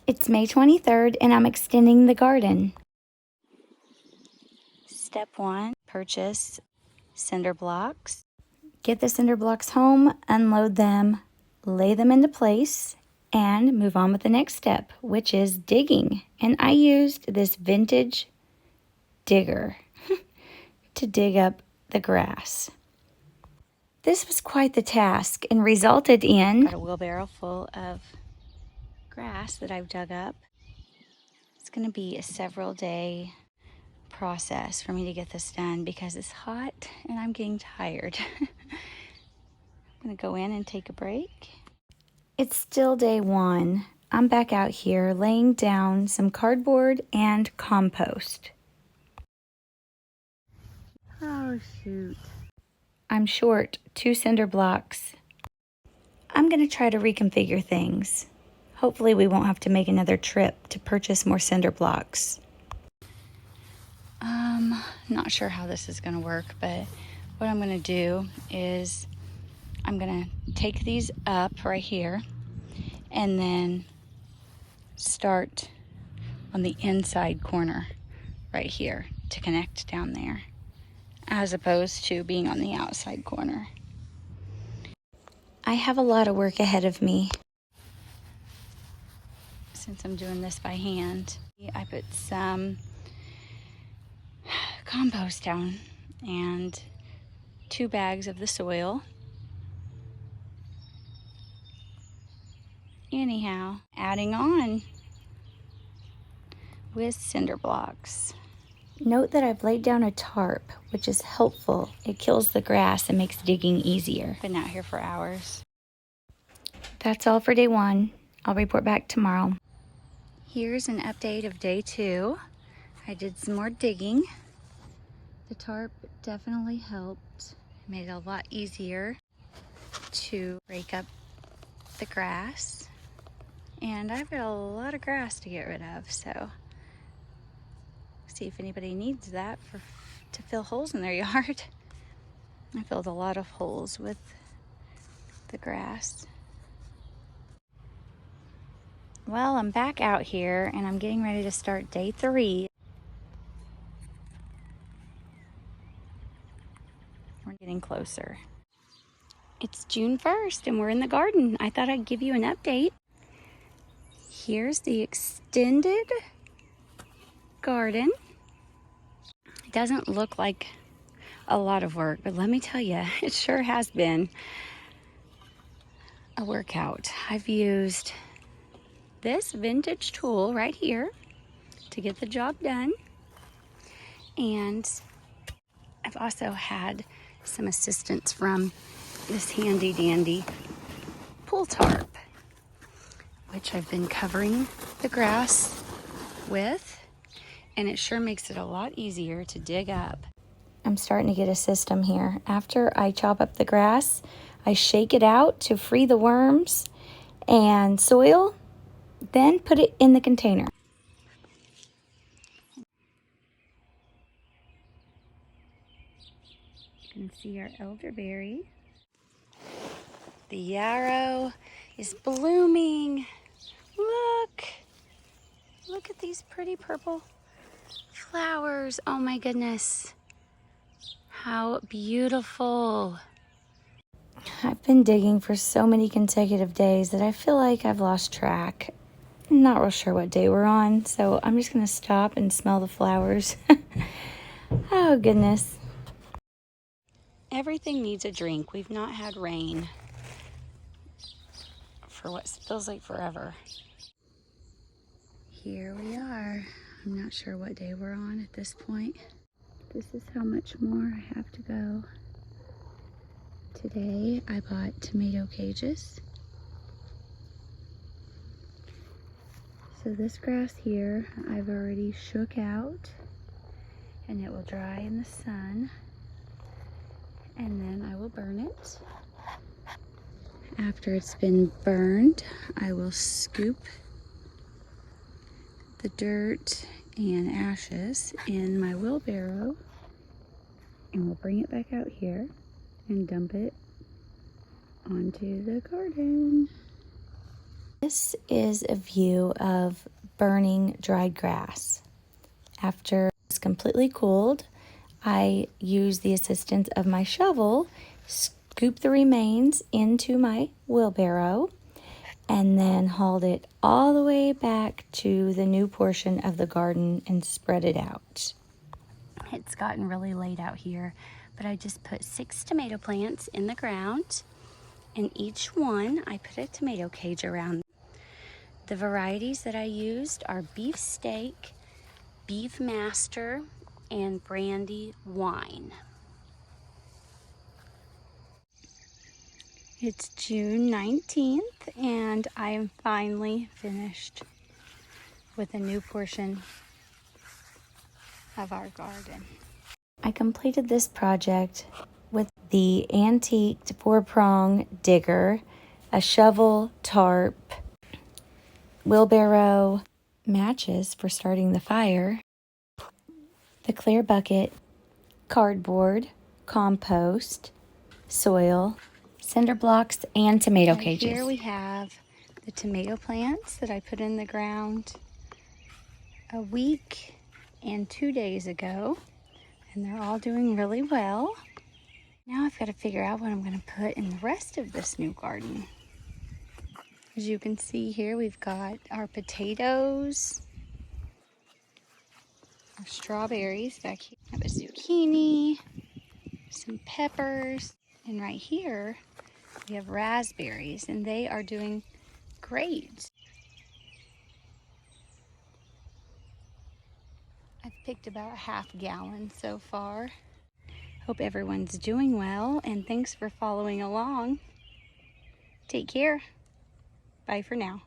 It's May 23rd and I'm extending the garden. Step 1, purchase cinder blocks. Get the cinder blocks home, unload them, lay them into place, and move on with the next step, which is digging. And I used this vintage digger to dig up the grass. This was quite the task and resulted in a wheelbarrow full of grass that I've dug up. It's going to be a several day process for me to get this done because it's hot and I'm getting tired. I'm going to go in and take a break. It's still day 1. I'm back out here laying down some cardboard and compost. Oh shoot. I'm short 2 cinder blocks. I'm going to try to reconfigure things. Hopefully we won't have to make another trip to purchase more cinder blocks. Not sure how this is going to work, but what I'm going to do is I'm going to take these up right here and then start on the inside corner right here to connect down there, as opposed to being on the outside corner. I have a lot of work ahead of me since I'm doing this by hand. I put some compost down and 2 bags of the soil. Anyhow, adding on with cinder blocks. Note that I've laid down a tarp, which is helpful. It kills the grass and makes digging easier. Been out here for hours. That's all for day 1. I'll report back tomorrow. Here's an update of day 2. I did some more digging. The tarp definitely helped. It made it a lot easier to rake up the grass. And I've got a lot of grass to get rid of, so see if anybody needs that to fill holes in their yard. I filled a lot of holes with the grass. Well, I'm back out here and I'm getting ready to start day 3. We're getting closer. It's June 1st and we're in the garden. I thought I'd give you an update. Here's the extended garden. It doesn't look like a lot of work, but let me tell you, it sure has been a workout. I've used this vintage tool right here to get the job done, and I've also had some assistance from this handy dandy pool tarp, which I've been covering the grass with, and it sure makes it a lot easier to dig up. I'm starting to get a system here. After I chop up the grass, I shake it out to free the worms and soil, then put it in the container. You can see our elderberry. The yarrow is blooming. Look at these pretty purple flowers. Oh my goodness. How beautiful. I've been digging for so many consecutive days that I feel like I've lost track. I'm not real sure what day we're on, so I'm just gonna stop and smell the flowers. Oh goodness. Everything needs a drink. We've not had rain for what feels like forever. Here we are. I'm not sure what day we're on at this point. This is how much more I have to go. Today I bought tomato cages. So this grass here I've already shook out and it will dry in the sun, and then I will burn it. After it's been burned, I will scoop the dirt and ashes in my wheelbarrow and we'll bring it back out here and dump it onto the garden. This is a view of burning dried grass. After it's completely cooled, I use the assistance of my shovel, scoop the remains into my wheelbarrow, and then hauled it all the way back to the new portion of the garden and spread it out. It's gotten really late out here, but I just put 6 tomato plants in the ground, and each one I put a tomato cage around. The varieties that I used are beefsteak, beef master, and brandy wine. It's June 19th, and I am finally finished with a new portion of our garden. I completed this project with the antiqued 4-prong digger, a shovel, tarp, wheelbarrow, matches for starting the fire, the clear bucket, cardboard, compost, soil, cinder blocks, and tomato cages. Here we have the tomato plants that I put in the ground a week and 2 days ago, and they're all doing really well. Now I've got to figure out what I'm going to put in the rest of this new garden. As you can see here, we've got our potatoes, our strawberries back here. I have a zucchini, some peppers, and right here we have raspberries, and they are doing great. I've picked about a ½ gallon so far. Hope everyone's doing well, and thanks for following along. Take care. Bye for now.